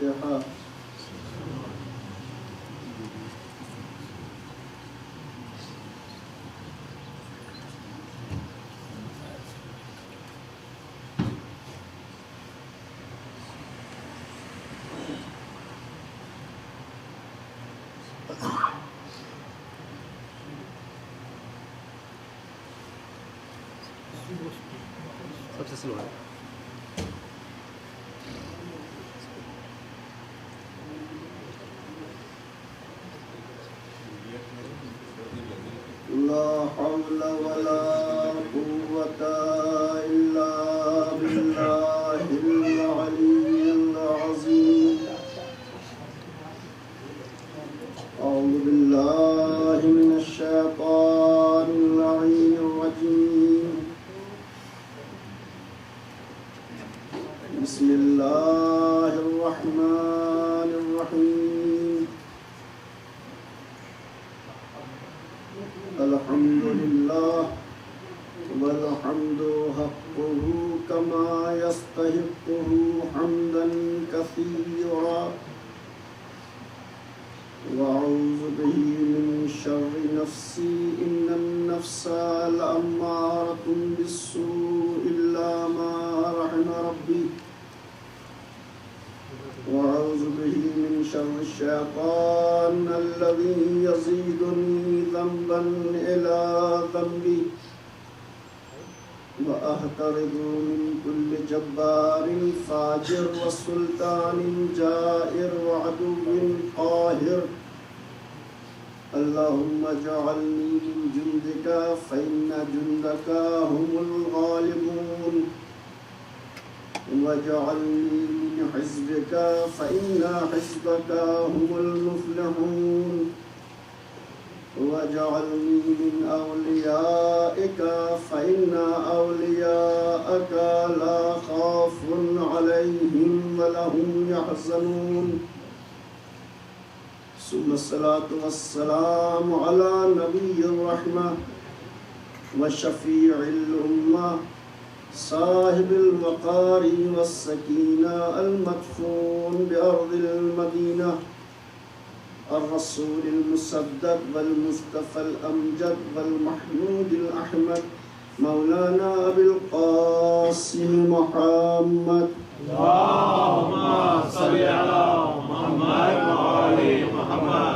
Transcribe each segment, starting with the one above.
الفاتحة. سب سے سلو ہے. لا حول ولا قوة إلا بالله العلي العظيم. أعوذ بالله من الشيطان اللعين الرجيم. بسم الله الرحمن الرحيم. الحمد لله والحمد حقه كما يستحقه حمدا كثيرا. وأعوذ به من شر نفسي إن النفس لأمارة بالسوء إلا ما رحم ربي. وأعوذ به من شر الشيطان الذي يزيدني ذنبا إلى ذنبي. وأحترز من كل جبار فاجر وسلطان جائر وعدو قاهر. اللهم اجعلني من جندك فإن جندك هم الغالبون. واجعلني من حزبك فإن حزبك هم المفلحون. واجعلني من أوليائك فإن أولياءك لا خوف عليهم ولا هم يحزنون. ثم الصلاة والسلام على نبي الرحمة وشفيع الأمة صاحب الوقار والسكينة المدفون بأرض المدينة الرسول المصدق والمصطفى الأمجد والمحمود الأحمد مولانا أبي القاسم محمد. اللهم صل على محمد وآل محمد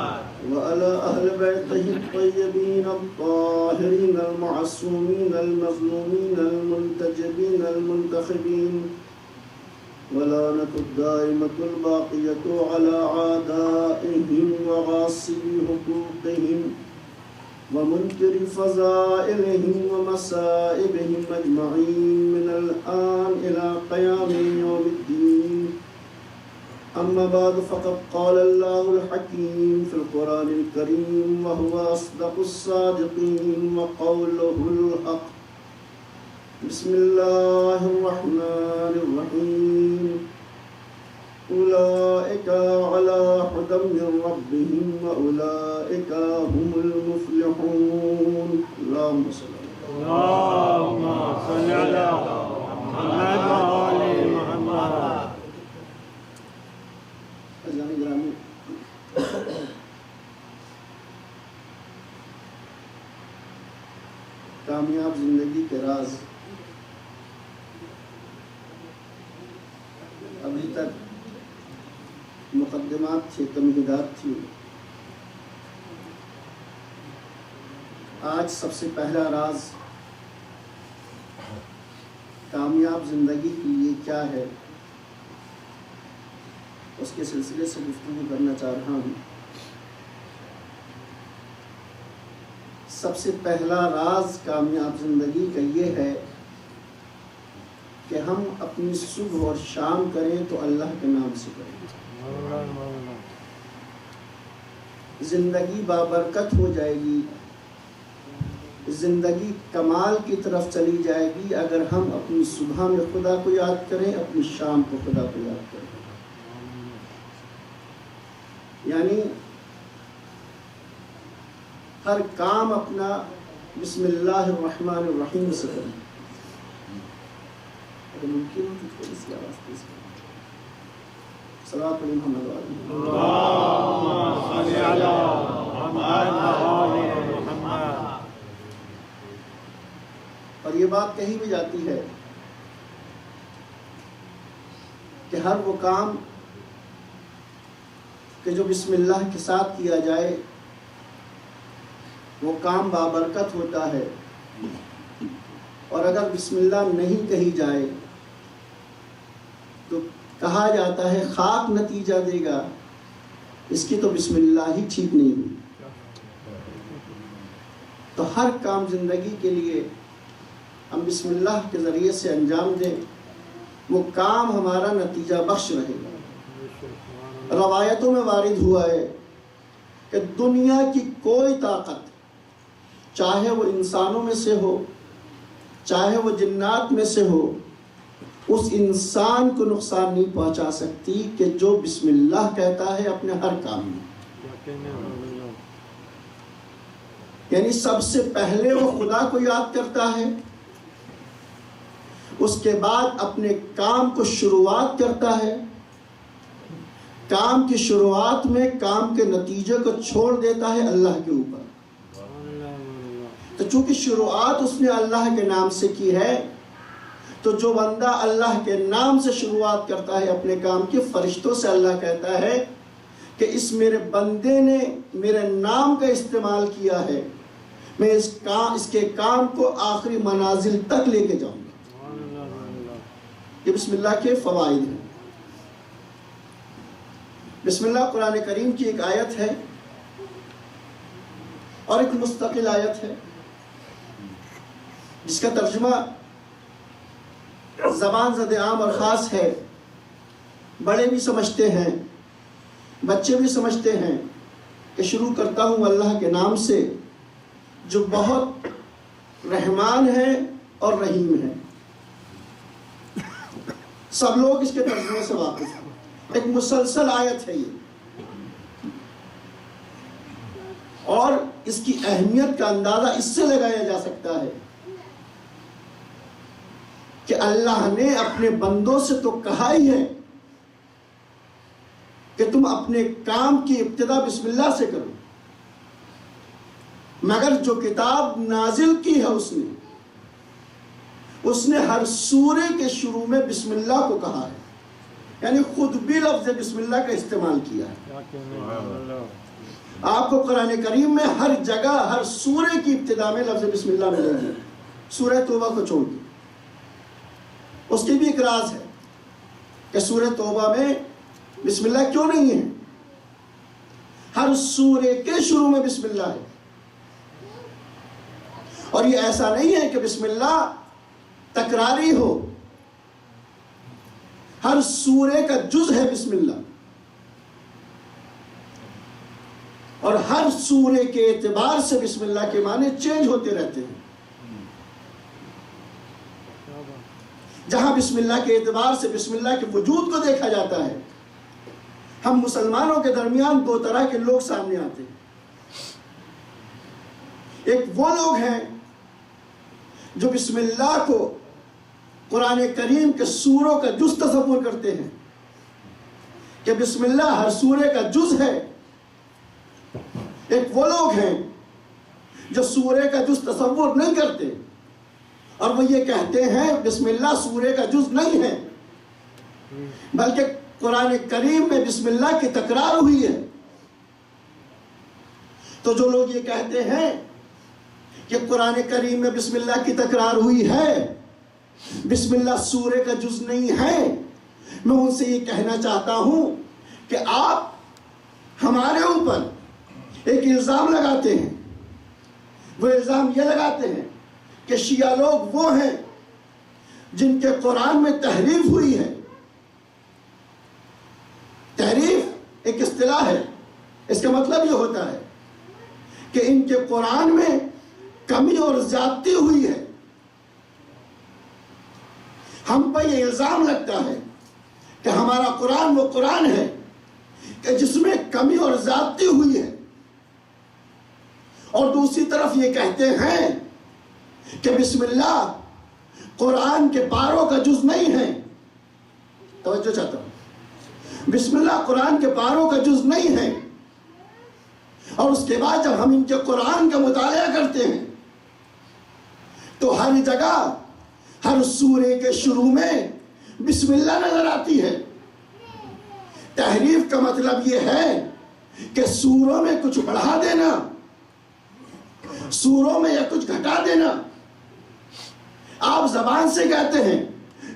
وعلى أهل بيته الطيبين الطاهرين المعصومين المظلومين المنتجبين المنتخبين. ولعنة الدائمة الباقية على أعدائهم وغاصبي حقوقهم ومنكر فضائلهم ومصائبهم أجمعين من الآن إلى قيام يوم الدين. أما بعد فقد قال الله الحكيم في القرآن الكريم وهو أصدق الصادقين وقوله الحق. بسم الله الرحمن الرحيم. أولئك على هدى من ربهم وأولئك هم المفلحون. اللهم صل اللهم صل على محمد وآل محمد. عزیزان گرامی، کامیاب زندگی کے راز ابھی تک مقدمات تھے، تمہیدات تھی. آج سب سے پہلا راز کامیاب زندگی کے لیے کیا ہے اس کے سلسلے سے گفتگو کرنا چاہ رہا ہوں. سب سے پہلا راز کامیاب زندگی کا یہ ہے کہ ہم اپنی صبح اور شام کریں تو اللہ کے نام سے کریں. زندگی بابرکت ہو جائے گی، زندگی کمال کی طرف چلی جائے گی اگر ہم اپنی صبح میں خدا کو یاد کریں، اپنی شام کو خدا کو یاد کریں. یعنی ہر کام اپنا بسم اللہ الرحمن الرحیم سے کریں. اگر ممکن ہو تو تھوڑی سی آواز تیز کریں. صلوات علی محمد و آل محمد۔ اللهم صل على محمد وآل محمد۔ اور یہ بات کہی بھی جاتی ہے کہ ہر وہ کام کہ جو بسم اللہ کے ساتھ کیا جائے وہ کام بابرکت ہوتا ہے، اور اگر بسم اللہ نہیں کہی جائے تو کہا جاتا ہے خاک نتیجہ دے گا، اس کی تو بسم اللہ ہی ٹھیک نہیں ہوئی۔ تو ہر کام زندگی کے لیے ہم بسم اللہ کے ذریعے سے انجام دیں، وہ کام ہمارا نتیجہ بخش رہے گا۔ روایتوں میں وارد ہوا ہے کہ دنیا کی کوئی طاقت، چاہے وہ انسانوں میں سے ہو چاہے وہ جنات میں سے ہو، اس انسان کو نقصان نہیں پہنچا سکتی کہ جو بسم اللہ کہتا ہے اپنے ہر کام میں۔ یعنی سب سے پہلے وہ خدا کو یاد کرتا ہے، اس کے بعد اپنے کام کو شروعات کرتا ہے، کام کی شروعات میں کام کے نتیجے کو چھوڑ دیتا ہے اللہ کے اوپر۔ تو چونکہ شروعات اس نے اللہ کے نام سے کی ہے، تو جو بندہ اللہ کے نام سے شروعات کرتا ہے اپنے کام کی، فرشتوں سے اللہ کہتا ہے کہ اس میرے بندے نے میرے نام کا استعمال کیا ہے، میں اس کے کام کو آخری منازل تک لے کے جاؤں گا۔ یہ بسم اللہ کے فوائد ہیں۔ بسم اللہ قرآن کریم کی ایک آیت ہے اور ایک مستقل آیت ہے جس کا ترجمہ زبان زد عام اور خاص ہے۔ بڑے بھی سمجھتے ہیں، بچے بھی سمجھتے ہیں کہ شروع کرتا ہوں اللہ کے نام سے جو بہت رحمان ہے اور رحیم ہے۔ سب لوگ اس کے ترجمے سے واقف ہیں۔ ایک مسلسل آیت ہے یہ، اور اس کی اہمیت کا اندازہ اس سے لگایا جا سکتا ہے کہ اللہ نے اپنے بندوں سے تو کہا ہی ہے کہ تم اپنے کام کی ابتدا بسم اللہ سے کرو، مگر جو کتاب نازل کی ہے اس نے ہر سورے کے شروع میں بسم اللہ کو کہا ہے، یعنی خود بھی لفظ بسم اللہ کا استعمال کیا ہے۔ آپ کو قرآن کریم میں ہر جگہ ہر سورے کی ابتدا میں لفظ بسم اللہ ملے گی، سورہ توبہ کو چھوڑ کے۔ اس کی بھی ایک راز ہے کہ سورہ توبہ میں بسم اللہ کیوں نہیں ہے؟ ہر سورے کے شروع میں بسم اللہ ہے، اور یہ ایسا نہیں ہے کہ بسم اللہ تکراری ہو، ہر سورے کا جز ہے بسم اللہ، اور ہر سورے کے اعتبار سے بسم اللہ کے معنی چینج ہوتے رہتے ہیں۔ جہاں بسم اللہ کے اعتبار سے بسم اللہ کے وجود کو دیکھا جاتا ہے، ہم مسلمانوں کے درمیان دو طرح کے لوگ سامنے آتے ہیں۔ ایک وہ لوگ ہیں جو بسم اللہ کو قرآن کریم کے سوروں کا جز تصور کرتے ہیں کہ بسم اللہ ہر سورے کا جز ہے۔ ایک وہ لوگ ہیں جو سورے کا جز تصور نہیں کرتے، اور وہ یہ کہتے ہیں بسم اللہ سورے کا جز نہیں ہے، بلکہ قرآن کریم میں بسم اللہ کی تکرار ہوئی ہے۔ تو جو لوگ یہ کہتے ہیں کہ قرآن کریم میں بسم اللہ کی تکرار ہوئی ہے، بسم اللہ سورے کا جز نہیں ہے، میں ان سے یہ کہنا چاہتا ہوں کہ آپ ہمارے اوپر ایک الزام لگاتے ہیں۔ وہ الزام یہ لگاتے ہیں کہ شیعہ لوگ وہ ہیں جن کے قرآن میں تحریف ہوئی ہے۔ تحریف ایک اصطلاح ہے، اس کا مطلب یہ ہوتا ہے کہ ان کے قرآن میں کمی اور زیادتی ہوئی ہے۔ ہم پہ یہ الزام لگتا ہے کہ ہمارا قرآن وہ قرآن ہے کہ جس میں کمی اور زیادتی ہوئی ہے، اور دوسری طرف یہ کہتے ہیں کہ بسم اللہ قرآن کے پاروں کا جز نہیں ہے۔ توجہ چاہتا ہوں، بسم اللہ قرآن کے پاروں کا جز نہیں ہے، اور اس کے بعد جب ہم ان کے قرآن کا مطالعہ کرتے ہیں تو ہر جگہ ہر سورے کے شروع میں بسم اللہ نظر آتی ہے۔ تحریف کا مطلب یہ ہے کہ سوروں میں کچھ بڑھا دینا، سوروں میں یا کچھ گھٹا دینا۔ آپ زبان سے کہتے ہیں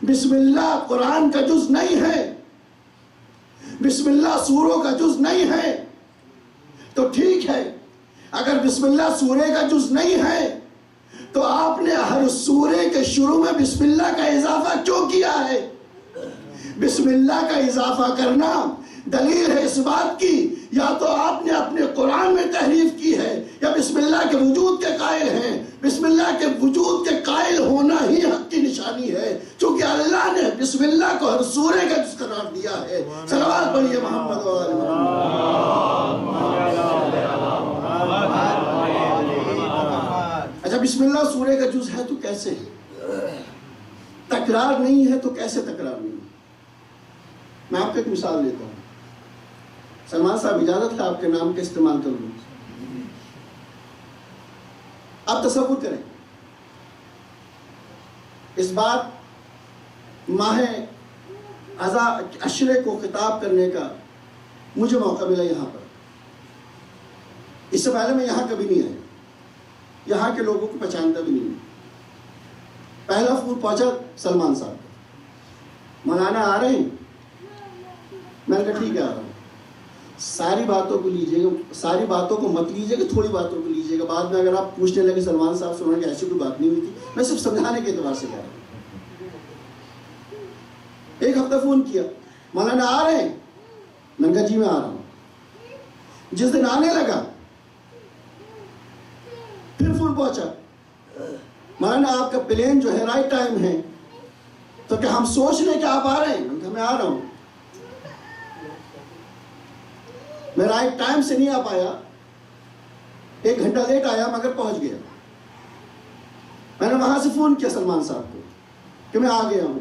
بسم اللہ قرآن کا جز نہیں ہے، بسم اللہ سوروں کا جز نہیں ہے، تو ٹھیک ہے۔ اگر بسم اللہ سورے کا جز نہیں ہے تو آپ نے ہر سورے کے شروع میں بسم اللہ کا اضافہ کیوں کیا ہے؟ بسم اللہ کا اضافہ کرنا دلیل ہے اس بات کی یا تو آپ نے اپنے قرآن میں تحریف کی ہے یا بسم اللہ کے وجود کے قائل ہیں۔ بسم اللہ کے وجود کے قائل ہونا ہی حق کی نشانی ہے، چونکہ اللہ نے بسم اللہ کو ہر سورے کا جز قرار دیا ہے۔ صلوات پڑھیے محمد و آل محمد۔ اچھا، بسم اللہ سورے کا جز ہے تو کیسے تکرار نہیں ہے؟ تو کیسے تکرار نہیں ہے؟ میں آپ کو ایک مثال دیتا ہوں۔ سلمان صاحب اجازت ہے آپ کے نام کے استعمال کر لوں؟ آپ تصور کریں اس بات ماہ عشرے کو خطاب کرنے کا مجھے موقع ملا یہاں پر۔ اس سے پہلے میں یہاں کبھی نہیں آیا، یہاں کے لوگوں کو پہچانتا بھی نہیں۔ پہلا فون پہنچا سلمان صاحب، مولانا آ رہے ہیں؟ میں نے کہا ٹھیک ہے آ رہا ہوں۔ ساری باتوں کو لیجیے گا، ساری باتوں کو مت لیجیے گا، تھوڑی باتوں کو لیجیے گا۔ بعد میں اگر آپ پوچھنے لگے سلمان صاحب سے کہ ایسی کوئی بات نہیں ہوئی تھی، میں صرف سمجھانے کے اعتبار سے کہہ رہا ہوں۔ ایک ہفتہ فون کیا، مولانا آ رہے ہیں؟ میں نے کہا جی میں آ رہا ہوں۔ جس دن آنے لگا پھر فون پہنچا، مولانا آپ کا پلین جو ہے رائٹ ٹائم ہے، تو کہ ہم سوچ رہے کہ آپ آ رہے ہیں۔ میں نے کہا میں آ رہا ہوں۔ میں رائٹ ٹائم سے نہیں آ پایا، 1 گھنٹہ لیٹ آیا مگر پہنچ گیا۔ میں نے وہاں سے فون کیا سلمان صاحب کو کہ میں آ گیا ہوں،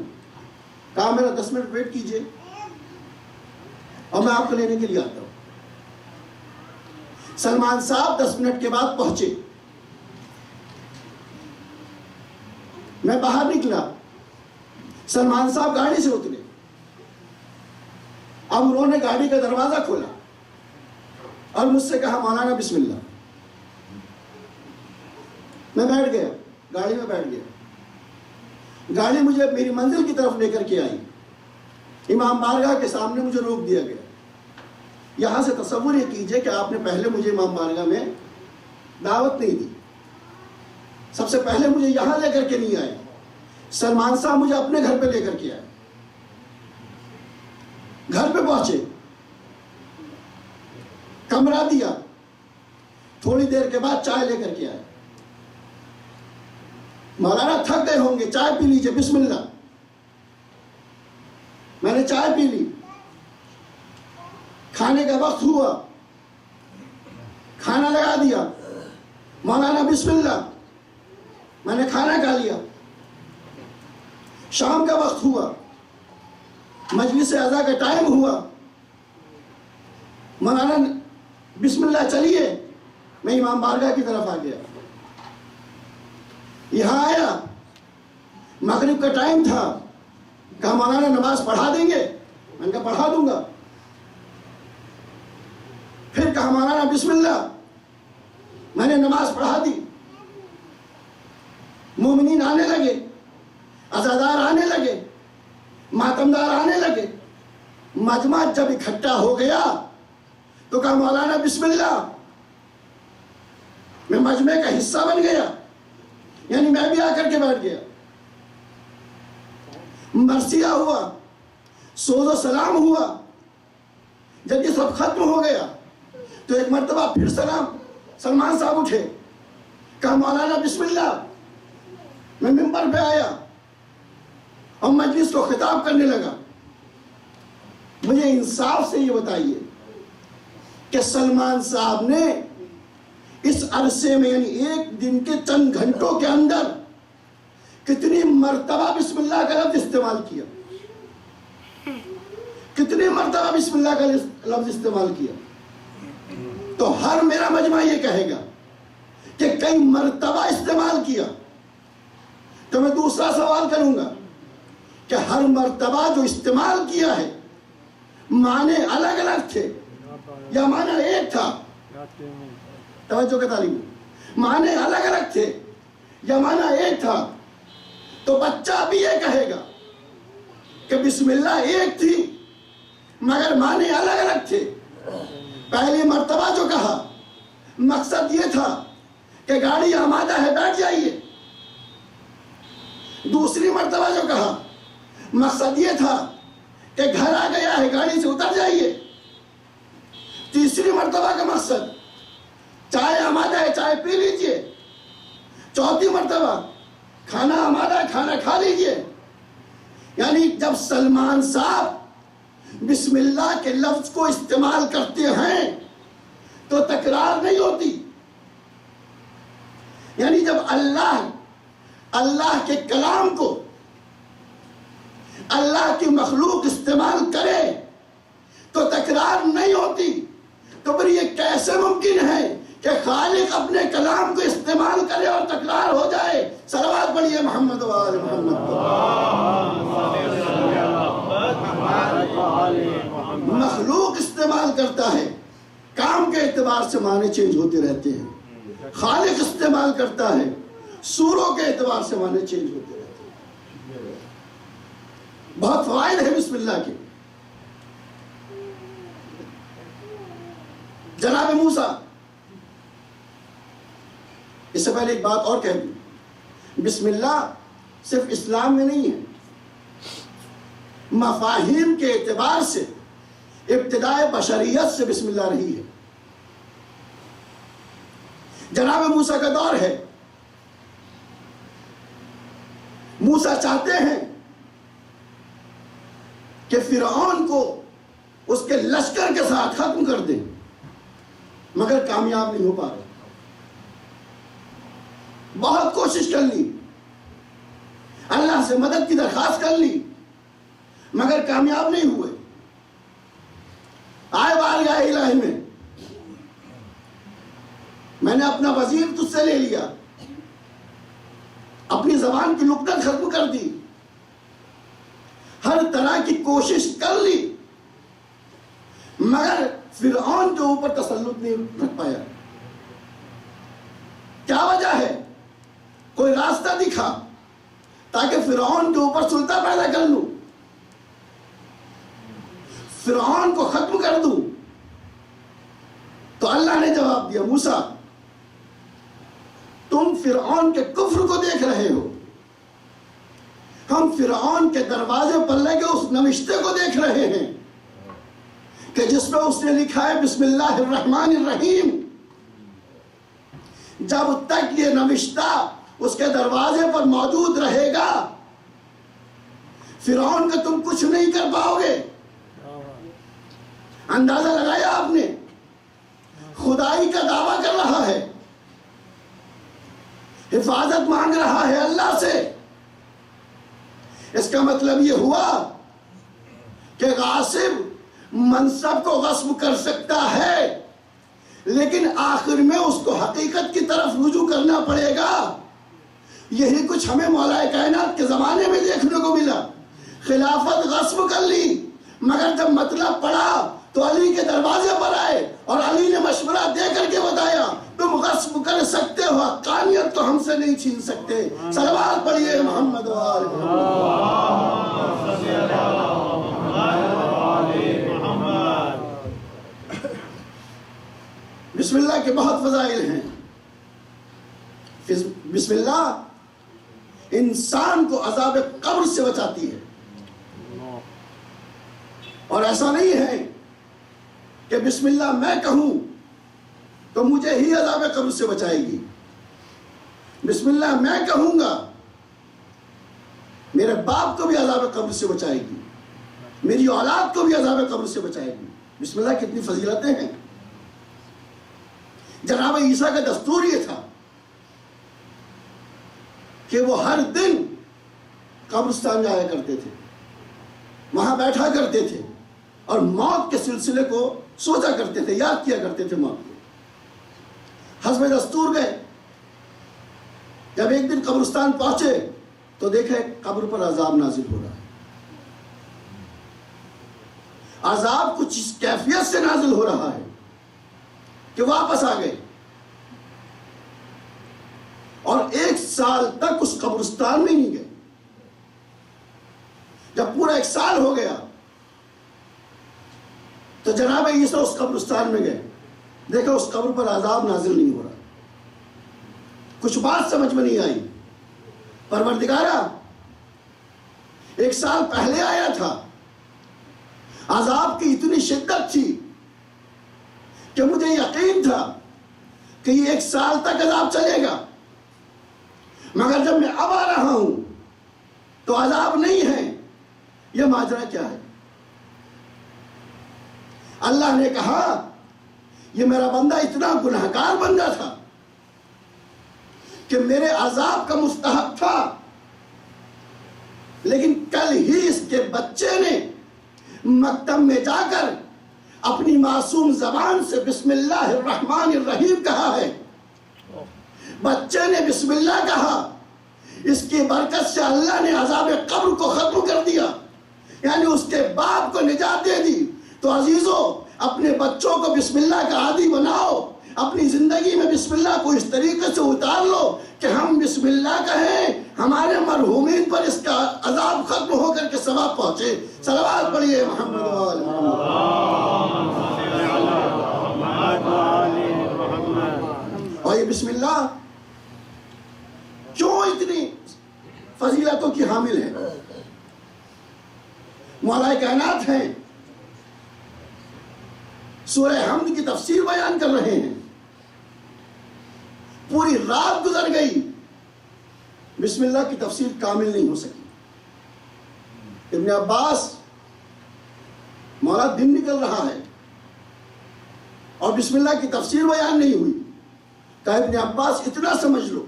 کہا میرا 10 منٹ ویٹ کیجئے اور میں آپ کو لینے کے لیے آتا ہوں۔ سلمان صاحب 10 منٹ کے بعد پہنچے۔ میں باہر نکلا، سلمان صاحب گاڑی سے اترے۔ اب انہوں نے گاڑی کا دروازہ کھولا اور مجھ سے کہا مولانا بسم اللہ۔ میں بیٹھ گیا، گاڑی میں بیٹھ گیا۔ گاڑی مجھے میری منزل کی طرف لے کر کے آئی، امام بارگاہ کے سامنے مجھے روک دیا گیا۔ یہاں سے تصور یہ کیجئے کہ آپ نے پہلے مجھے امام بارگاہ میں دعوت نہیں دی، سب سے پہلے مجھے یہاں لے کر کے نہیں آئے، سلمان صاحب مجھے اپنے گھر پہ لے کر کے آئے۔ گھر پہ پہنچے، کمرہ دیا، تھوڑی دیر کے بعد چائے لے کر کے آئے۔ مولانا تھک گئے ہوں گے، چائے پی لیجئے، بسم اللہ۔ میں نے چائے پی لی، کھانے کا وقت ہوا، کھانا لگا دیا، مولانا بسم اللہ، میں نے کھانا کھا لیا۔ شام کا وقت ہوا، مجلس عزا کا ٹائم ہوا، مولانا بسم اللہ چلیے، میں امام بارگاہ کی طرف آ گیا۔ یہاں آیا، مغرب کا ٹائم تھا، کہا مولانا نماز پڑھا دیں گے؟ میں نے کہا پڑھا دوں گا۔ پھر کہا مولانا بسم اللہ، میں نے نماز پڑھا دی۔ مومنین آنے لگے، عزادار آنے لگے، ماتمدار آنے لگے۔ مجمع جب اکٹھا ہو گیا تو کہا مولانا بسم اللہ، میں مجمع کا حصہ بن گیا، یعنی میں بھی آ کر کے بیٹھ گیا۔ مرثیہ ہوا، سوز و سلام ہوا۔ جب یہ سب ختم ہو گیا تو ایک مرتبہ پھر سلمان صاحب اٹھے، کہا مولانا بسم اللہ۔ میں ممبر پہ آیا اور مجلس کو خطاب کرنے لگا۔ مجھے انصاف سے یہ بتائیے کہ سلمان صاحب نے اس عرصے میں یعنی ایک دن کے چند گھنٹوں کے اندر کتنی مرتبہ بسم اللہ کا لفظ استعمال کیا؟ کتنی مرتبہ بسم اللہ کا لفظ استعمال کیا؟ تو ہر میرا مجمع یہ کہے گا کہ کئی مرتبہ استعمال کیا. تو میں دوسرا سوال کروں گا کہ ہر مرتبہ جو استعمال کیا ہے معنی الگ الگ تھے یا معنی ایک تھا؟ توجہ کے تعلیم، معنی الگ الگ تھے یا معنی ایک تھا؟ تو بچہ بھی یہ کہے گا کہ بسم اللہ ایک تھی مگر معنی الگ الگ تھے. پہلی مرتبہ جو کہا مقصد یہ تھا کہ گاڑی آمادہ ہے بیٹھ جائیے. دوسری مرتبہ جو کہا مقصد یہ تھا کہ گھر آ گیا ہے گاڑی سے اتر جائیے. تیسری مرتبہ کا مقصد چائے آمادہ ہے چائے پی لیجئے. چوتھی مرتبہ کھانا آمادہ ہے کھانا کھا لیجئے. یعنی جب سلمان صاحب بسم اللہ کے لفظ کو استعمال کرتے ہیں تو تکرار نہیں ہوتی. یعنی جب اللہ کے کلام کو اللہ کی مخلوق استعمال کرے تو تکرار نہیں ہوتی. تو پھر یہ کیسے ممکن ہے کہ خالق اپنے کلام کو استعمال کرے اور تکرار ہو جائے؟ صلوات پڑھیے محمد و آل محمد. مخلوق استعمال کرتا ہے کام کے اعتبار سے معنی چینج ہوتے رہتے ہیں. خالق استعمال کرتا ہے سوروں کے اعتبار سے معنی چینج ہوتے رہتے ہیں. بہت فوائد ہے بسم اللہ کے. جناب موسیٰ، اس سے پہلے ایک بات اور کہہ دوں، بسم اللہ صرف اسلام میں نہیں ہے، مفاہیم کے اعتبار سے ابتدائے بشریت سے بسم اللہ رہی ہے. جناب موسیٰ کا دور ہے، موسیٰ چاہتے ہیں کہ فرعون کو اس کے لشکر کے ساتھ ختم کر دیں مگر کامیاب نہیں ہو پا رہے. بہت کوشش کر لی، اللہ سے مدد کی درخواست کر لی مگر کامیاب نہیں ہوئے. آئے بارگاہ الہی میں نے اپنا وزیر تجھ سے لے لیا، اپنی زبان کی لکنت ختم کر دی، ہر طرح کی کوشش کر لی مگر فرعون کے اوپر تسلط نہیں رکھ پایا. کیا وجہ ہے؟ کوئی راستہ دکھا تاکہ فرعون کے اوپر سلطہ پیدا کر لوں، فرعون کو ختم کر دوں. تو اللہ نے جواب دیا، موسیٰ تم فرعون کے کفر کو دیکھ رہے ہو، ہم فرعون کے دروازے پر لگے اس نوشتے کو دیکھ رہے ہیں کہ جس میں اس نے لکھا ہے بسم اللہ الرحمن الرحیم. جب تک یہ نوشتہ اس کے دروازے پر موجود رہے گا فرعون کا تم کچھ نہیں کر پاؤ گے. اندازہ لگایا آپ نے؟ خدائی کا دعویٰ کر رہا ہے، حفاظت مانگ رہا ہے اللہ سے. اس کا مطلب یہ ہوا کہ غاصب منصب کو غصب کر سکتا ہے لیکن آخر میں اس کو حقیقت کی طرف رجوع کرنا پڑے گا. یہی کچھ ہمیں مولا کائنات کے زمانے میں دیکھنے کو ملا. خلافت غصب کر لی مگر جب مطلب پڑا تو علی کے دروازے پر آئے اور علی نے مشورہ دے کر کے بتایا تم غصب کر سکتے ہو، حقانیت تو ہم سے نہیں چھین سکتے. صلوات پڑھیے محمد و آل محمد. بسم اللہ کے بہت فضائل ہیں. بسم اللہ انسان کو عذاب قبر سے بچاتی ہے. اور ایسا نہیں ہے کہ بسم اللہ میں کہوں تو مجھے ہی عذاب قبر سے بچائے گی. بسم اللہ میں کہوں گا میرے باپ کو بھی عذاب قبر سے بچائے گی، میری اولاد کو بھی عذاب قبر سے بچائے گی. بسم اللہ کتنی فضیلتیں ہیں. جناب عیسیٰ کا دستور یہ تھا کہ وہ ہر دن قبرستان جایا کرتے تھے، وہاں بیٹھا کرتے تھے اور موت کے سلسلے کو سوچا کرتے تھے، یاد کیا کرتے تھے موت کو۔ حسب دستور گئے، جب ایک دن قبرستان پہنچے تو دیکھا قبر پر عذاب نازل ہو رہا ہے۔ عذاب کچھ اس کیفیت سے نازل ہو رہا ہے کہ واپس آ گئے، اور 1 سال تک اس قبرستان میں نہیں گئے۔ جب پورا 1 سال ہو گیا تو جناب عیسیٰ اس قبرستان میں گئے، دیکھا اس قبر پر عذاب نازل نہیں ہو رہا۔ کچھ بات سمجھ میں نہیں آئی، پروردگارا 1 سال پہلے آیا تھا، عذاب کی اتنی شدت تھی کہ مجھے یقین تھا کہ یہ 1 سال تک عذاب چلے گا، مگر جب میں اب آ رہا ہوں تو عذاب نہیں ہے، یہ ماجرا کیا ہے؟ اللہ نے کہا یہ میرا بندہ اتنا گنہگار بندہ تھا کہ میرے عذاب کا مستحق تھا، لیکن کل ہی اس کے بچے نے مکتب میں جا کر اپنی معصوم زبان سے بسم اللہ الرحمن الرحیم کہا ہے۔ بچے نے بسم اللہ کہا، اس کی برکت سے اللہ نے عذاب قبر کو ختم کر دیا، یعنی اس کے باپ کو نجات دے دی۔ تو عزیزو، اپنے بچوں کو بسم اللہ کا عادی بناؤ، اپنی زندگی میں بسم اللہ کو اس طریقے سے اتار لو کہ ہم بسم اللہ کہیں، ہمارے مرحومین پر اس کا عذاب ختم ہو کر کے ثواب پہنچے۔ صلوات پڑھیے محمد و آل محمد۔ اور یہ بسم اللہ کیوں اتنی فضیلتوں کی حامل ہے؟ مولا کائنات ہیں، سورہ حمد کی تفسیر بیان کر رہے ہیں، پوری رات گزر گئی، بسم اللہ کی تفسیر کامل نہیں ہو سکی۔ ابن عباس، مولا دن نکل رہا ہے اور بسم اللہ کی تفسیر بیان نہیں ہوئی، کہا ابن عباس اتنا سمجھ لو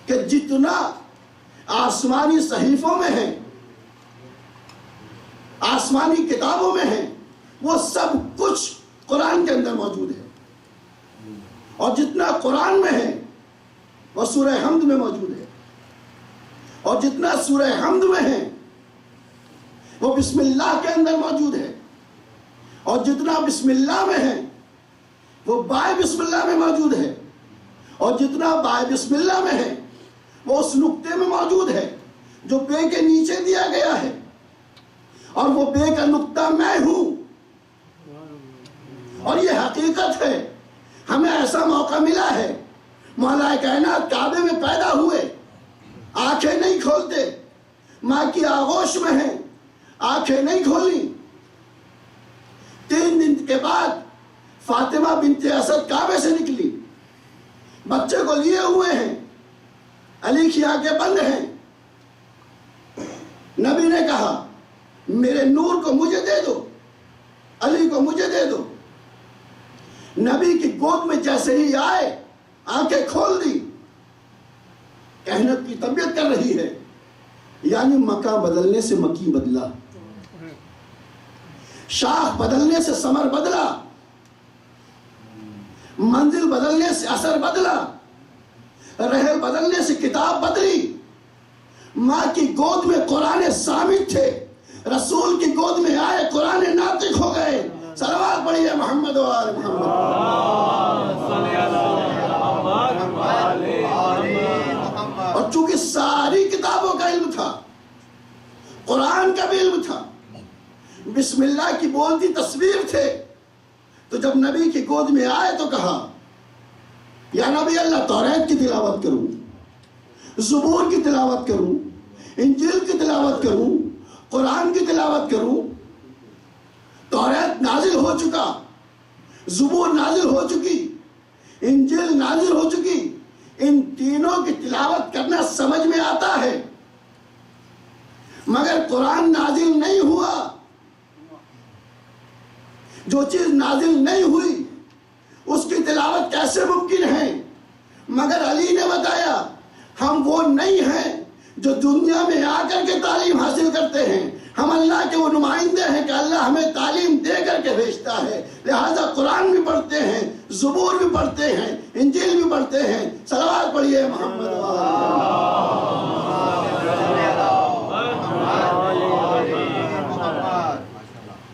کہ جتنا آسمانی صحیفوں میں ہے، آسمانی کتابوں میں ہے، وہ سب کچھ قرآن کے اندر موجود ہے، اور جتنا قرآن میں ہے وہ سورہ حمد میں موجود ہے، اور جتنا سورہ حمد میں ہے وہ بسم اللہ کے اندر موجود ہے، اور جتنا بسم اللہ میں ہے وہ بائے بسم اللہ میں موجود ہے، اور جتنا بائے بسم اللہ میں ہے وہ اس نقطے میں موجود ہے جو بے کے نیچے دیا گیا ہے، اور وہ بے کا نقطہ میں ہوں۔ اور یہ حقیقت ہے، ہمیں ایسا موقع ملا ہے، مولا کائنات کعبے میں پیدا ہوئے، آنکھیں نہیں کھولتے، ماں کی آغوش میں ہیں، آنکھیں نہیں کھولی۔ 3 دن کے بعد فاطمہ بنت اسد کعبے سے نکلی، بچے کو لیے ہوئے ہیں، علی کی آنکھیں بند ہیں۔ نبی نے کہا میرے نور کو مجھے دے دو، علی کو مجھے دے دو۔ نبی کی گود میں جیسے ہی آئے، آنکھیں کھول دی، کہنت کی طبیعت کر رہی ہے، یعنی مکہ بدلنے سے مکی بدلا، شاخ بدلنے سے ثمر بدلا، منزل بدلنے سے اثر بدلا، رحل بدلنے سے کتاب بدلی۔ ماں کی گود میں قرآن صامت تھے، رسول کی گود میں آئے قرآن ناطق ہو گئے۔ صلوات پڑھیے محمد و آل محمد۔ اور چونکہ ساری کتابوں کا علم تھا، قرآن کا بھی علم تھا، بسم اللہ کی بولتی تصویر تھے، تو جب نبی کی گود میں آئے تو کہا یا نبی اللہ، توریت کی تلاوت کروں، زبور کی تلاوت کروں، انجیل کی تلاوت کروں، قرآن کی تلاوت کروں؟ توریت نازل ہو چکا، زبور نازل ہو چکی، انجیل نازل ہو چکی، ان تینوں کی تلاوت کرنا سمجھ میں آتا ہے، مگر قرآن نازل نہیں ہوا۔ جو چیز نازل نہیں ہوئی اس کی تلاوت کیسے ممکن ہے؟ مگر علی نے بتایا ہم وہ نہیں ہیں جو دنیا میں آ کر کے تعلیم حاصل کرتے ہیں، ہم اللہ کے وہ نمائندے ہیں کہ اللہ ہمیں تعلیم دے کر کے بھیجتا ہے، لہذا قرآن بھی پڑھتے ہیں، زبور بھی پڑھتے ہیں، انجیل بھی پڑھتے ہیں۔ صلوات پڑھیے محمد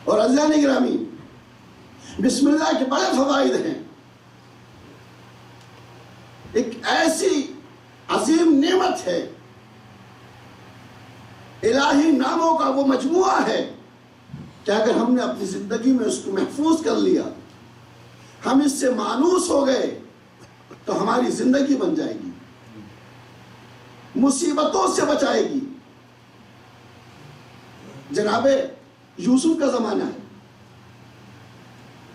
اور اللہ نے گرامی بسم اللہ کے بڑے فوائد ہیں۔ ایک ایسی عظیم نعمت ہے، الہی ناموں کا وہ مجموعہ ہے کہ اگر ہم نے اپنی زندگی میں اس کو محفوظ کر لیا، ہم اس سے مانوس ہو گئے، تو ہماری زندگی بن جائے گی، مصیبتوں سے بچائے گی۔ جناب یوسف کا زمانہ ہے،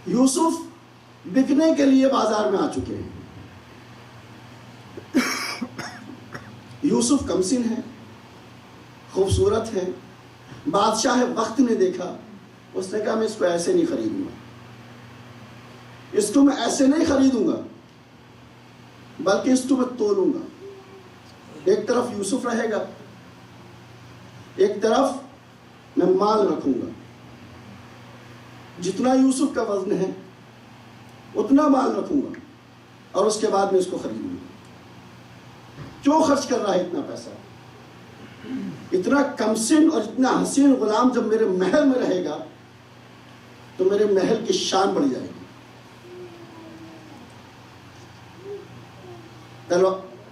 یوسف بکنے کے لیے بازار میں آ چکے ہیں۔ یوسف کمسن ہے، خوبصورت ہے، بادشاہ وقت نے دیکھا، اس نے کہا میں اس کو ایسے نہیں خریدوں گا، اس کو میں ایسے نہیں خریدوں گا، بلکہ اس کو میں تولوں گا۔ ایک طرف یوسف رہے گا، ایک طرف میں مال رکھوں گا، جتنا یوسف کا وزن ہے اتنا مال رکھوں گا، اور اس کے بعد میں اس کو خریدوں گا۔ کیوں خرچ کر رہا ہے اتنا پیسہ؟ اتنا کمسن اور اتنا حسین غلام جب میرے محل میں رہے گا تو میرے محل کی شان بڑھ جائے گی۔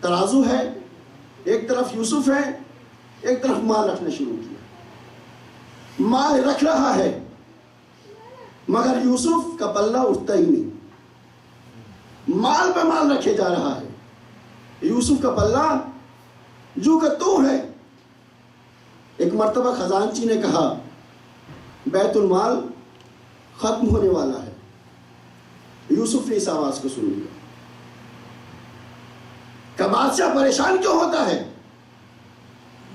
ترازو ہے، ایک طرف یوسف ہے، ایک طرف مال رکھنا شروع کیا۔ مال رکھ رہا ہے مگر یوسف کا پلہ اٹھتا ہی نہیں، مال پہ مال رکھے جا رہا ہے، یوسف کا پلہ جو کہ تو ہے۔ ایک مرتبہ خزانچی نے کہا بیت المال ختم ہونے والا ہے، یوسف نے اس آواز کو سن لیا کہ بادشاہ پریشان کیوں ہوتا ہے؟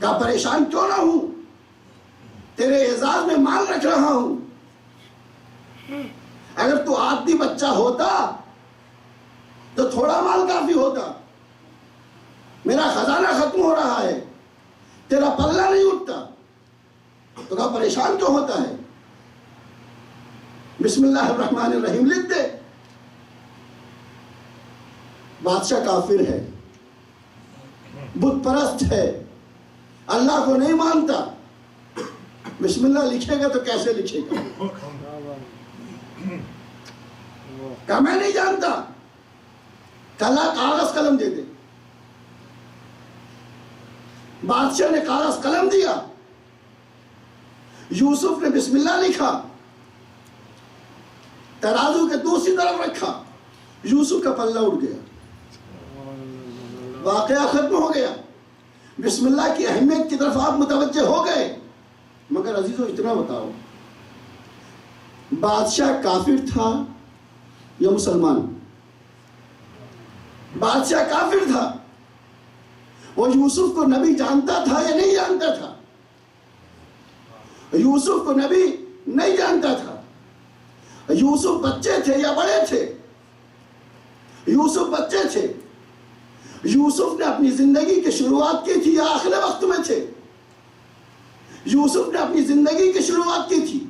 کہا پریشان کیوں نہ ہوں، تیرے اعزاز میں مال رکھ رہا ہوں، اگر تو آدمی بچہ ہوتا تو تھوڑا مال کافی ہوتا، میرا خزانہ ختم ہو رہا ہے، تیرا پلہ نہیں اٹھتا، تو کہا پریشان کیوں ہوتا ہے؟ بسم اللہ الرحمن الرحیم لکھ دے۔ بادشاہ کافر ہے، بت پرست ہے، اللہ کو نہیں مانتا، بسم اللہ لکھے گا تو کیسے لکھے گا؟ کہا میں نہیں جانتا، کلا کاغذ قلم دے دے۔ بادشاہ نے کاغذ قلم دیا، یوسف نے بسم اللہ لکھا، ترازو کے دوسری طرف رکھا، یوسف کا پلہ اٹھ گیا، واقعہ ختم ہو گیا۔ بسم اللہ کی اہمیت کی طرف آپ متوجہ ہو گئے۔ مگر عزیزو اتنا بتاؤ، بادشاہ کافر تھا یا مسلمان؟ بادشاہ کافر تھا، وہ یوسف کو نبی جانتا تھا یا نہیں جانتا تھا؟ یوسف کو نبی نہیں جانتا تھا۔ یوسف بچے تھے یا بڑے تھے؟ یوسف بچے تھے۔ یوسف نے اپنی زندگی کی شروعات کی تھی یا آخر وقت میں تھے؟ یوسف نے اپنی زندگی کی شروعات کی تھی،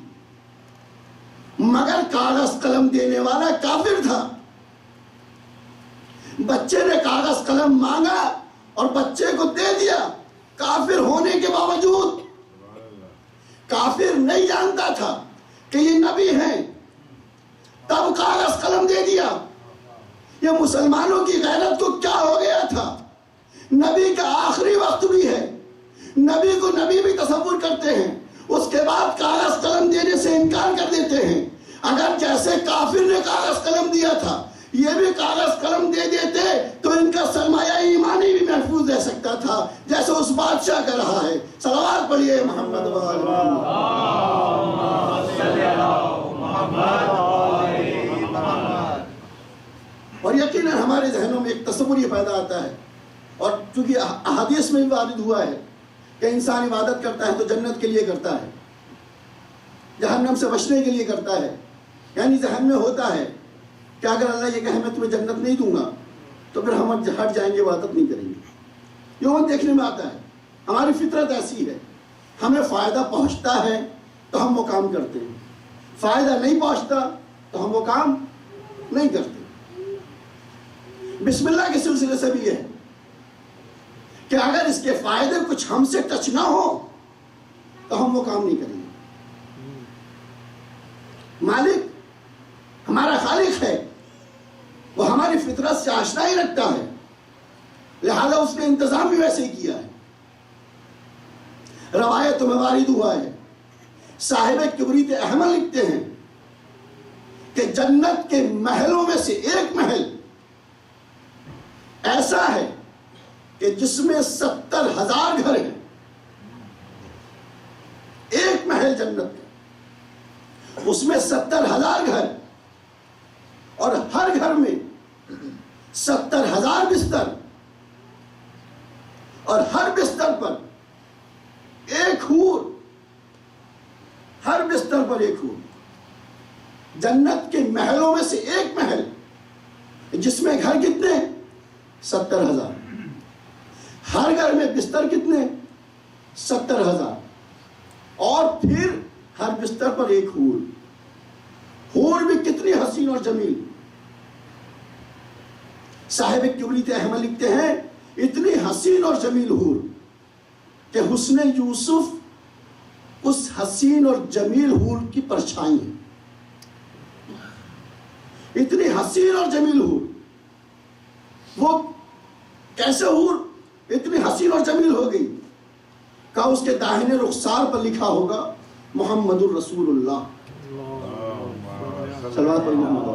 مگر کاغذ قلم دینے والا کافر تھا۔ بچے نے کاغذ قلم مانگا اور بچے کو دے دیا، کافر ہونے کے باوجود۔ کافر نہیں جانتا تھا کہ یہ نبی ہیں، تب کاغذ قلم دے دیا۔ یہ مسلمانوں کی غیرت کو کیا ہو گیا تھا؟ نبی کا آخری وقت بھی ہے، نبی کو نبی بھی تصور کرتے ہیں، اس کے بعد کاغذ قلم دینے سے انکار کر دیتے ہیں۔ اگر جیسے کافر نے کاغذ قلم دیا تھا یہ بھی کاغذ قلم دے دیتے تو ان کا سرمایہ ایمانی بھی محفوظ رہ سکتا تھا، جیسے اس بادشاہ کا رہا ہے۔ صلوات پڑھیے محمد اور یقیناً ہمارے ذہنوں میں ایک تصور یہ پیدا آتا ہے، اور چونکہ احادیث میں بھی وارد ہوا ہے کہ انسان عبادت کرتا ہے تو جنت کے لیے کرتا ہے، جہنم سے بچنے کے لیے کرتا ہے، یعنی ذہن میں ہوتا ہے کہ اگر اللہ یہ کہے میں تمہیں جنت نہیں دوں گا تو پھر ہم ہٹ جائیں گے، عبادت نہیں کریں گے۔ یہ دیکھنے میں آتا ہے، ہماری فطرت ایسی ہے، ہمیں فائدہ پہنچتا ہے تو ہم وہ کام کرتے ہیں، فائدہ نہیں پہنچتا تو ہم وہ کام نہیں کرتے۔ بسم اللہ کے سلسلے سے بھی یہ ہے کہ اگر اس کے فائدے کچھ ہم سے ٹچ نہ ہو تو ہم وہ کام نہیں کریں گے۔ مالک ہمارا خالق ہے، وہ ہماری فطرت سے آشنائی رکھتا ہے، لہذا اس نے انتظام بھی ویسے ہی کیا ہے۔ روایتوں میں وارد ہوا ہے، صاحب کبریت احمد لکھتے ہیں کہ جنت کے محلوں میں سے ایک محل ایسا ہے کہ جس میں 70,000 گھر ہیں۔ ایک محل جنت کا، اس میں 70,000 گھر، اور ہر گھر میں 70,000 بستر، اور ہر بستر پر ایک حور، ہر بستر پر ایک حور۔ جنت کے محلوں میں سے ایک محل جس میں گھر کتنے؟ 70,000۔ ہر گھر میں بستر کتنے؟ 70,000، اور پھر ہر بستر پر ایک حور۔ حور بھی کتنی حسین اور جمیل۔ صاحب کبریت احمد لکھتے ہیں اتنی حسین اور جمیل حور کہ حسن یوسف اس حسین اور جمیل حور کی پرچھائی ہے۔ اتنی حسین اور جمیل حور، وہ کیسے حور اتنی حسین اور جمیل ہو گئی؟ کہا اس کے داہنے رخسار پر لکھا ہوگا محمد الرسول اللہ، صلوات پر محمد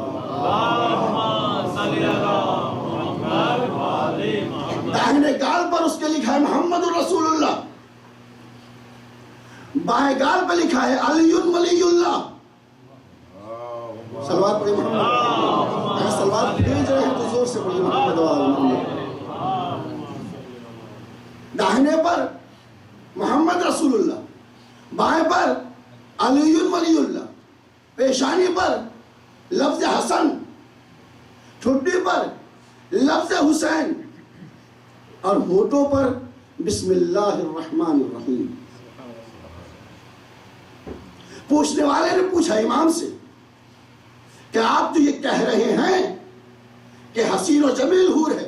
داہنے گال پر اس کے لکھا ہے محمد الرسول اللہ، بائیں گال پر لکھا ہے علی ولی اللہ، صلوات پر محمد۔ اگر صلوات بھیج رہے ہیں تو زور سے پڑھیے محمد وآل۔ داہنے پر محمد رسول اللہ، بائیں پر علی ولی اللہ، پیشانی پر لفظ حسن، ٹھڈی پر لفظ حسین، اور ہونٹوں پر بسم اللہ الرحمن الرحیم۔ پوچھنے والے نے پوچھا امام سے کہ آپ تو یہ کہہ رہے ہیں کہ حسین و جمیل حور ہے،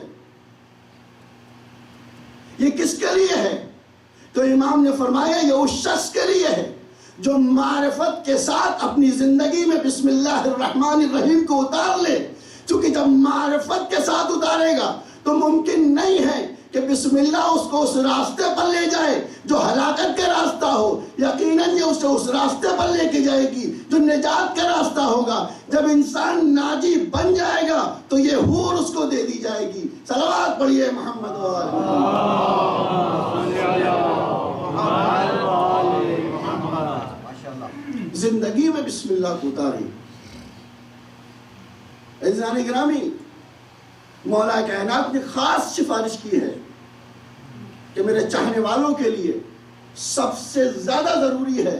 یہ کس کے لیے ہے؟ تو امام نے فرمایا یہ اس شخص کے لیے ہے جو معرفت کے ساتھ اپنی زندگی میں بسم اللہ الرحمن الرحیم کو اتار لے، چونکہ جب معرفت کے ساتھ اتارے گا تو ممکن نہیں ہے کہ بسم اللہ اس کو اس راستے پر لے جائے جو ہلاکت کا راستہ ہو، یقیناً یہ اسے اس راستے پر لے کے جائے گی جو نجات کا راستہ ہوگا۔ جب انسان ناجی بن جائے گا تو یہ حور اس کو دے دی جائے گی۔ صلوات پڑھیے محمد زندگی میں بسم اللہ کو اتاری۔ عزیزان گرامی، مولا کائنات نے خاص سفارش کی ہے کہ میرے چاہنے والوں کے لیے سب سے زیادہ ضروری ہے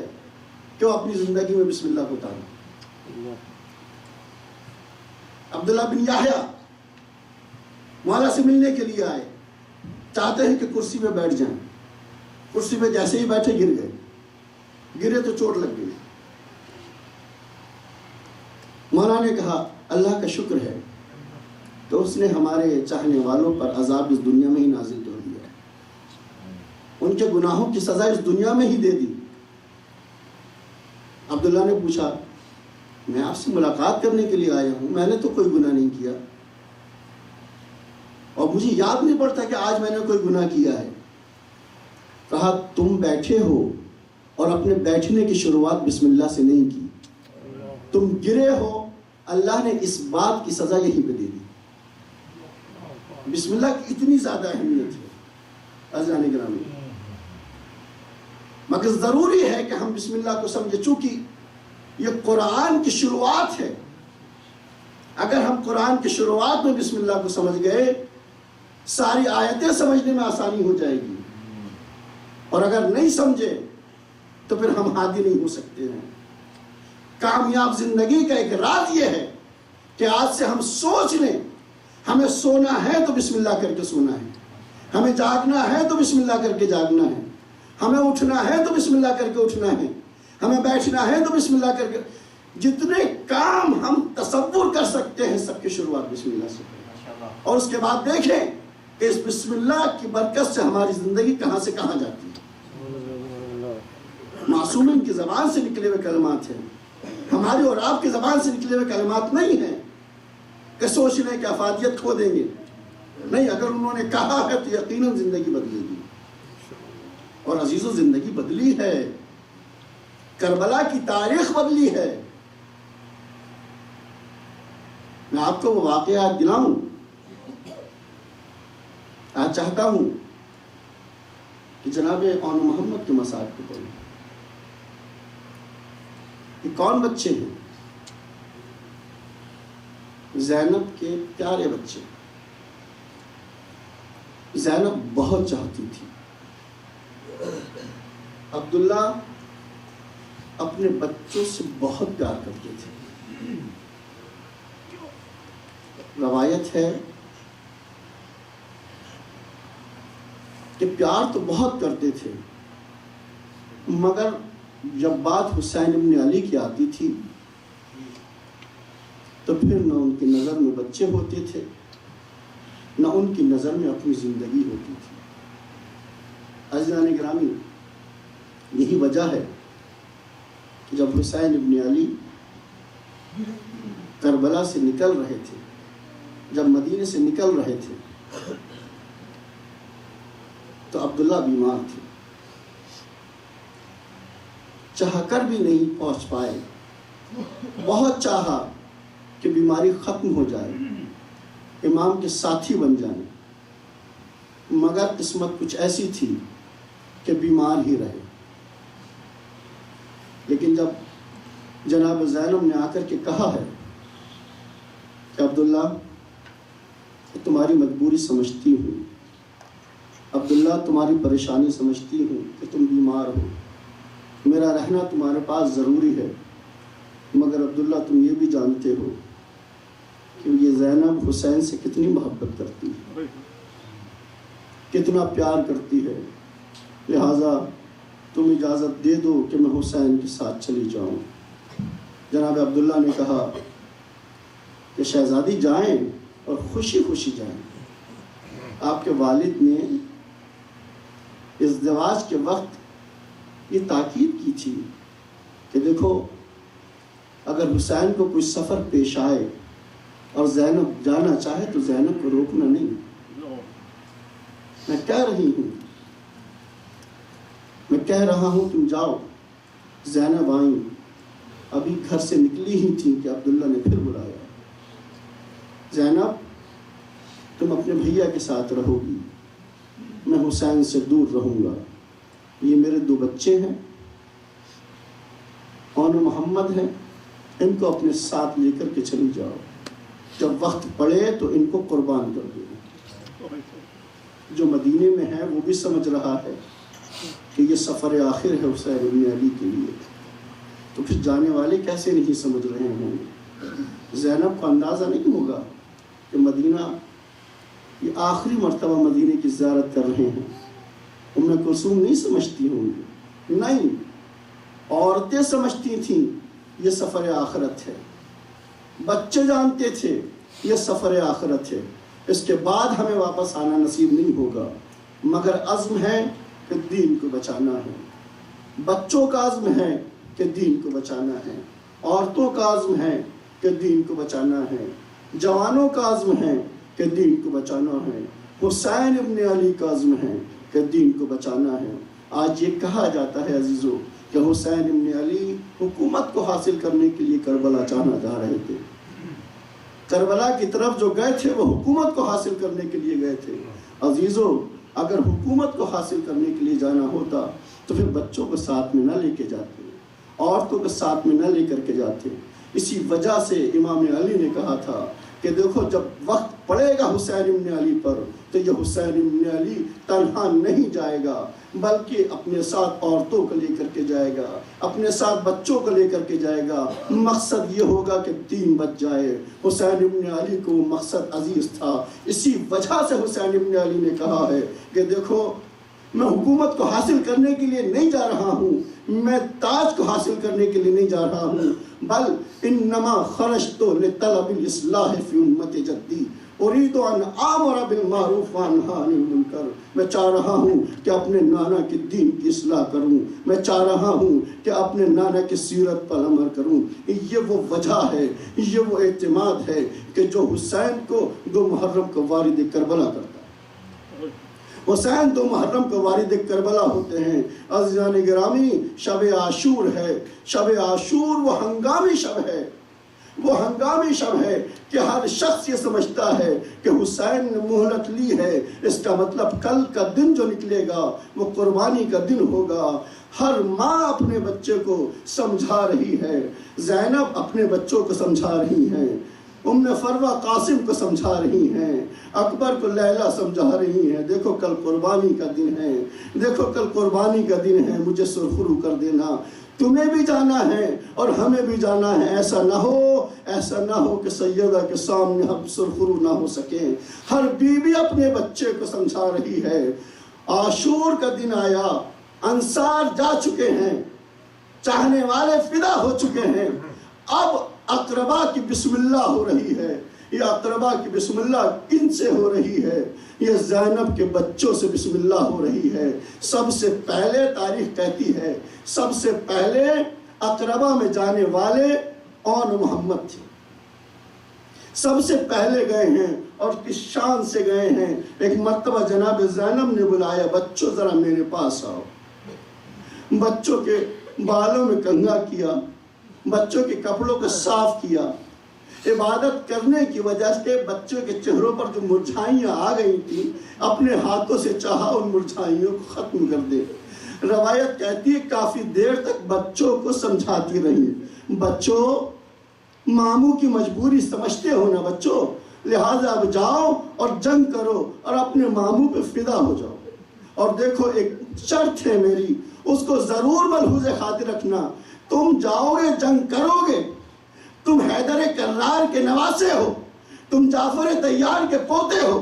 کہ وہ اپنی زندگی میں بسم اللہ کو اتاریں۔ عبداللہ بن یحییٰ مولا سے ملنے کے لیے آئے، چاہتے ہیں کہ کرسی پہ بیٹھ جائیں، کرسی پہ جیسے ہی بیٹھے گر گئے، گرے تو چوٹ لگ گئی۔ مولا نے کہا اللہ کا شکر ہے تو اس نے ہمارے چاہنے والوں پر عذاب اس دنیا میں ہی نازل کر دیا ہے، ان کے گناہوں کی سزا اس دنیا میں ہی دے دی۔ عبداللہ نے پوچھا میں آپ سے ملاقات کرنے کے لیے آیا ہوں، میں نے تو کوئی گناہ نہیں کیا، اور مجھے یاد نہیں پڑتا کہ آج میں نے کوئی گناہ کیا ہے۔ کہا تم بیٹھے ہو اور اپنے بیٹھنے کی شروعات بسم اللہ سے نہیں کی، تم گرے ہو، اللہ نے اس بات کی سزا یہیں پہ دے دی۔ بسم اللہ کی اتنی زیادہ اہمیت ہے عزیزان گرامی، مگر ضروری ہے کہ ہم بسم اللہ کو سمجھیں، چونکہ یہ قرآن کی شروعات ہے۔ اگر ہم قرآن کی شروعات میں بسم اللہ کو سمجھ گئے ساری آیتیں سمجھنے میں آسانی ہو جائے گی، اور اگر نہیں سمجھے تو پھر ہم ہادی نہیں ہو سکتے ہیں۔ کامیاب زندگی کا ایک راز یہ ہے کہ آج سے ہم سوچ لیں ہمیں سونا ہے تو بسم اللہ کر کے سونا ہے، ہمیں جاگنا ہے تو بسم اللہ کر کے جاگنا ہے، ہمیں اٹھنا ہے تو بسم اللہ کر کے اٹھنا ہے، ہمیں بیٹھنا ہے تو بسم اللہ کر کے، جتنے کام ہم تصور کر سکتے ہیں سب کی شروعات بسم اللہ سے، اور اس کے بعد دیکھیں کہ اس بسم اللہ کی برکت سے ہماری زندگی کہاں سے کہاں جاتی ہے۔ معصومین کی زبان سے نکلے ہوئے کلمات ہیں، ہماری اور آپ کی زبان سے نکلے ہوئے کلمات نہیں ہیں کہ سوچ رہے کہ افادیت کھو دیں گے، نہیں، اگر انہوں نے کہا ہے تو یقیناً زندگی بدلے گی، اور عزیزو زندگی بدلی ہے، کربلا کی تاریخ بدلی ہے۔ میں آپ کو وہ واقعات دلاؤں، آج چاہتا ہوں کہ جناب آن محمد کے مسائل کو پڑھیں۔ یہ کون بچے ہیں؟ زینب کے پیارے بچے۔ زینب بہت چاہتی تھی، عبداللہ اپنے بچوں سے بہت پیار کرتے تھے۔ روایت ہے کہ پیار تو بہت کرتے تھے، مگر جب بات حسین ابن علی کی آتی تھی تو پھر نہ ان کی نظر میں بچے ہوتے تھے، نہ ان کی نظر میں اپنی زندگی ہوتی تھی۔ عزیزان گرامی، یہی وجہ ہے کہ جب حسین ابن علی کربلا سے نکل رہے تھے، جب مدینے سے نکل رہے تھے تو عبداللہ بیمار تھے، چاہ کر بھی نہیں پہنچ پائے۔ بہت چاہا کہ بیماری ختم ہو جائے، امام کے ساتھی بن جائیں، مگر قسمت کچھ ایسی تھی کہ بیمار ہی رہے۔ لیکن جب جناب زینب نے آ کر کے کہا ہے کہ عبداللہ تمہاری مجبوری سمجھتی ہوں، عبداللہ تمہاری پریشانی سمجھتی ہوں کہ تم بیمار ہو، میرا رہنا تمہارے پاس ضروری ہے، مگر عبداللہ تم یہ بھی جانتے ہو کہ یہ زینب حسین سے کتنی محبت کرتی ہے، کتنا پیار کرتی ہے، لہٰذا تم اجازت دے دو کہ میں حسین کے ساتھ چلی جاؤں۔ جناب عبداللہ نے کہا کہ شہزادی جائیں اور خوشی خوشی جائیں۔ آپ کے والد نے ازدواج کے وقت یہ تاکید کی تھی کہ دیکھو، اگر حسین کو کوئی سفر پیش آئے اور زینب جانا چاہے تو زینب کو روکنا نہیں۔ میں کہہ رہی ہوں، میں کہہ رہا ہوں تم جاؤ۔ زینب آئیں، ابھی گھر سے نکلی ہی تھی کہ عبداللہ نے پھر بلایا، زینب تم اپنے بھیا کے ساتھ رہو گی، میں حسین سے دور رہوں گا، یہ میرے 2 بچے ہیں، آن محمد ہیں، ان کو اپنے ساتھ لے کر کے چلی جاؤ، جب وقت پڑے تو ان کو قربان کر دو۔ جو مدینے میں ہے وہ بھی سمجھ رہا ہے کہ یہ سفر آخر ہے حسین ابن علی کے لیے، تو پھر جانے والے کیسے نہیں سمجھ رہے ہوں گے۔ زینب کو اندازہ نہیں ہوگا کہ مدینہ یہ آخری مرتبہ مدینے کی زیارت کر رہے ہیں۔ ام کلثوم نہیں سمجھتی ہوں گی، نہیں، عورتیں سمجھتی تھیں یہ سفر آخرت ہے، بچے جانتے تھے یہ سفر آخرت ہے، اس کے بعد ہمیں واپس آنا نصیب نہیں ہوگا، مگر عزم ہے کہ دین کو بچانا ہے، بچوں کا عزم ہے کہ دین کو بچانا ہے، عورتوں کا عزم ہے کہ دین کو بچانا ہے، جوانوں کا عزم ہے کہ دین کو بچانا ہے، حسین ابن علی کا عزم ہے کہ دین کو بچانا ہے۔ آج یہ کہا جاتا ہے عزیزو کہ حسین ابن علی حکومت کو حاصل کرنے کے لیے کربلا جانا جا رہے تھے، کربلا کی طرف جو گئے تھے وہ حکومت کو حاصل کرنے کے لیے گئے تھے۔ عزیزو، اگر حکومت کو حاصل کرنے کے لیے جانا ہوتا تو پھر بچوں کو ساتھ میں نہ لے کے جاتے، عورتوں کو ساتھ میں نہ لے کر کے جاتے۔ اسی وجہ سے امام علی نے کہا تھا کہ دیکھو، جب وقت پڑے گا حسین ابن علی پر تو یہ حسین ابن علی تنہا نہیں جائے گا، بلکہ اپنے ساتھ عورتوں کو لے کر کے جائے گا، اپنے ساتھ بچوں کو لے کر کے جائے گا۔ مقصد یہ ہوگا کہ دین بچ جائے۔ حسین ابن علی کو مقصد عزیز تھا، اسی وجہ سے حسین ابن علی نے کہا ہے کہ دیکھو، میں حکومت کو حاصل کرنے کے لیے نہیں جا رہا ہوں، میں تاج کو حاصل کرنے کے لیے نہیں جا رہا ہوں، بل انما خرجت لطلب الاصلاح فی امت جدی اريد ان آمر بالمعروف وانہی عن المنکر۔ میں چاہ رہا ہوں کہ اپنے نانا کے دین کی اصلاح کروں، میں چاہ رہا ہوں کہ اپنے نانا کی سیرت پر عمل کروں۔ یہ وہ وجہ ہے، یہ وہ اعتماد ہے کہ جو حسین کو 2 محرم کو وارد کربلا کرتا ہے۔ حسین 2 محرم کو وارد کربلا ہوتے ہیں۔ عزیزان گرامی، شب عاشور ہے، شب عاشور وہ ہنگامی شب ہے، وہ ہنگامی شب ہے کہ ہر شخص یہ سمجھتا ہے کہ حسین نے مہلت لی ہے، اس کا مطلب کل کا دن جو نکلے گا وہ قربانی کا دن ہوگا۔ ہر ماں اپنے بچے کو سمجھا رہی ہے، زینب اپنے بچوں کو سمجھا رہی ہیں، فروہ قاسم کو سمجھا رہی ہیں، اکبر کو لیلہ سمجھا رہی ہیں، دیکھو کل قربانی کا دن ہے، دیکھو کل قربانی کا دن ہے، مجھے سرخرو کر دینا، تمہیں بھی جانا ہے اور ہمیں بھی جانا ہے۔ ایسا نہ ہو کہ سیدہ کے سامنے ہم سرخرو نہ ہو سکیں۔ ہر بیوی اپنے بچے کو سمجھا رہی ہے۔ عاشور کا دن آیا، انصار جا چکے ہیں، چاہنے والے فدا ہو چکے ہیں، اب اقربا کی بسم اللہ ہو رہی ہے۔ یہ اقربا کی بسم اللہ کن سے ہو رہی ہے؟ یہ زینب کے بچوں سے بسم اللہ ہو رہی ہے۔ سب سے پہلے تاریخ کہتی ہے، سب سے پہلے اقربا میں جانے والے اون محمد تھے، سب سے پہلے گئے ہیں اور کس شان سے گئے ہیں۔ ایک مرتبہ جناب زینب نے بلایا، بچوں ذرا میرے پاس آؤ۔ بچوں کے بالوں میں کنگھا کیا، بچوں کے کپڑوں کو صاف کیا۔ عبادت کرنے کی وجہ سے بچوں کے چہروں پر جو مرجھائیاں آ گئی تھیں، اپنے ہاتھوں سے چاہا ان مرجھائیوں کو ختم کر دے۔ روایت کہتی ہے کافی دیر تک بچوں کو سمجھاتی رہی، بچوں ماموں کی مجبوری سمجھتے ہو نا بچوں، لہٰذا اب جاؤ اور جنگ کرو اور اپنے ماموں پہ فدا ہو جاؤ۔ اور دیکھو ایک شرط ہے میری، اس کو ضرور ملحوظ خاطر رکھنا، تم جاؤ گے جنگ کرو گے، تم حیدر کرار کے نواسے ہو، تم جعفر طیار کے پوتے ہو،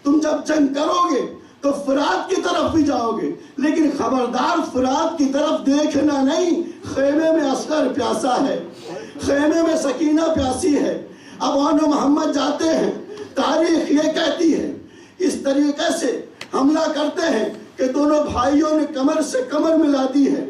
تم جب جنگ کرو گے تو فرات کی طرف بھی جاؤ گے، لیکن خبردار فرات کی طرف دیکھنا نہیں، خیمے میں اصغر پیاسا ہے، خیمے میں سکینہ پیاسی ہے۔ اب اون محمد جاتے ہیں، تاریخ یہ کہتی ہے اس طریقے سے حملہ کرتے ہیں کہ دونوں بھائیوں نے کمر سے کمر ملا دی ہے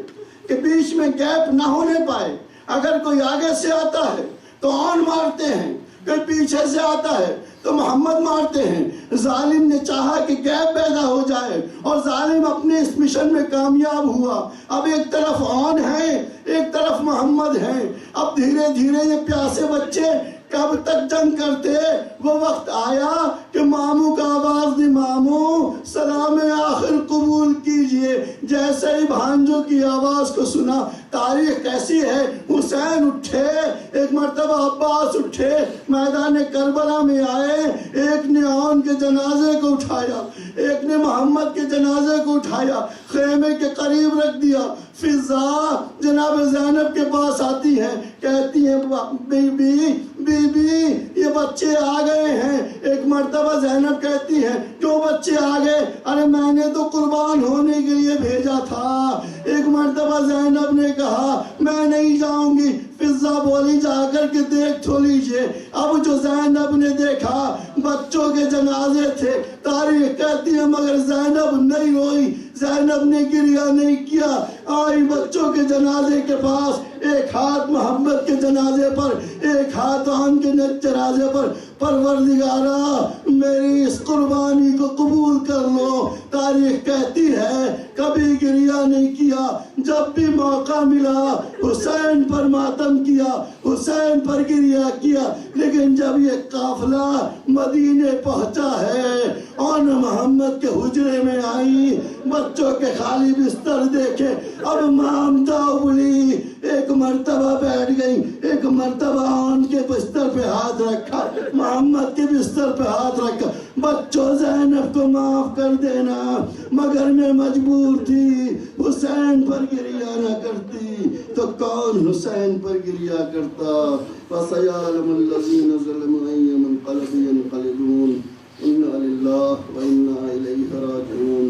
کہ بیچ میں گیپ نہ ہونے پائے۔ اگر کوئی آگے سے آتا ہے تو اون مارتے ہیں، کوئی پیچھے سے آتا ہے تو محمد مارتے ہیں۔ ظالم نے چاہا کہ گیپ پیدا ہو جائے اور ظالم اپنے اس مشن میں کامیاب ہوا۔ اب ایک طرف اون ہے، ایک طرف محمد ہیں۔ اب دھیرے دھیرے یہ پیاسے بچے کب تک جنگ کرتے؟ وہ وقت آیا کہ ماموں کا آواز دی، ماموں سلام آخر قبول کیجئے۔ جیسے ہی بھانجوں کی آواز کو سنا، تاریخ کیسی ہے، حسین اٹھے، ایک مرتبہ عباس اٹھے، میدان کربلا میں آئے، ایک نے اون کے جنازے کو اٹھایا، ایک نے محمد کے جنازے کو اٹھایا، خیمے کے قریب رکھ دیا۔ فضا جناب زینب کے پاس آتی ہے، کہتی ہیں بی بی یہ بچے آ گئے ہیں۔ ایک مرتبہ زینب کہتی ہے جو بچے آ گئے، ارے میں نے تو قربان ہونے کے لیے بھیجا تھا۔ ایک مرتبہ زینب نے کہا میں نہیں جاؤں گی۔ فضا بولی جا کر کے دیکھ تو لیجئے۔ اب جو زینب نے دیکھا بچوں کے جنازے تھے، تاریخ کہتی ہے مگر زینب نہیں روئی، زینب نے گریہ نہیں کیا۔ آئی بچوں کے جنازے کے پاس، ایک ہاتھ محمد کے جنازے پر، ایک ہاتھ آن کے جنازے پر۔ پروردگارا میری اس قربانی کو قبول کر لو۔ تاریخ کہتی ہے کبھی گریہ نہیں کیا، جب بھی موقع ملا حسین پر ماتم کیا، حسین پر گریہ کیا۔ لیکن جب یہ قافلہ مدینے پہنچا ہے، اون محمد کے حجرے میں آئی، بچوں کے خالی بستر دیکھے، اب مام جاؤ بلی، ایک مرتبہ بیٹھ گئی، ایک مرتبہ اون کے بستر پہ ہاتھ رکھا، محمد کے بستر پہ ہاتھ رکھا۔ بچوں زینب کو معاف کر دینا، مگر میں مجبور تھی، حسین پر گریہ نہ کرتی تو کون حسین پر گریہ کرتا۔ وَسَيَعْلَمُ الَّذِينَ ظَلَمُوا أَيَّ مُنقَلَبٍ يَنقَلِبُونَ إِنَّا لِلَّهِ وَإِنَّا إِلَيْهِ رَاجِعُونَ۔